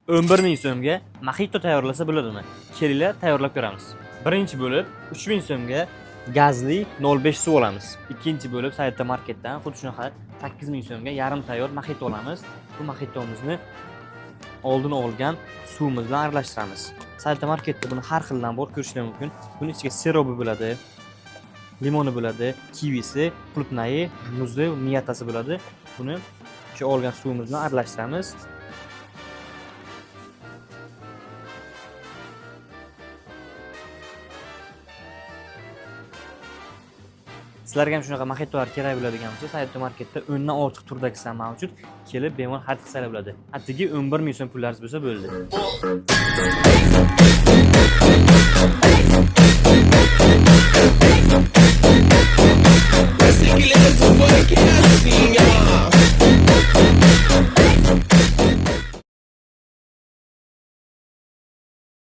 11 ming so'mga mojito tayyorlasa bo'ladimi? Kelinglar tayyorlab ko'ramiz. Birinchi bo'lib 3 ming so'mga gazli 05 suv olamiz. Ikkinchi bo'lib Sayta marketdan xuddi shunaqa 8 ming so'mga yarim tayyor mojito olamiz. Bu mojitomizni oldin olgan suvimiz bilan aralashtiramiz. Sayta marketda buni har xildan bor ko'rishlar mumkin. Buning ichiga siropi bo'ladi, limoni bo'ladi, kivisi, qulupnayi, muzi, miyatasi bo'ladi. Buni shu olgan suvimiz bilan aralashtiramiz. Sizlarga ham shunaqa mojitolar kerak bo'ladigan bo'lsa, Sayta marketda 10 dan ortiq turdagilar mavjud. Kelib bemalol xarid qilsalar bo'ladi. Atigi 11 ming so'm pullaringiz bo'lsa bo'ldi. Esse que leva o funk assim, ó.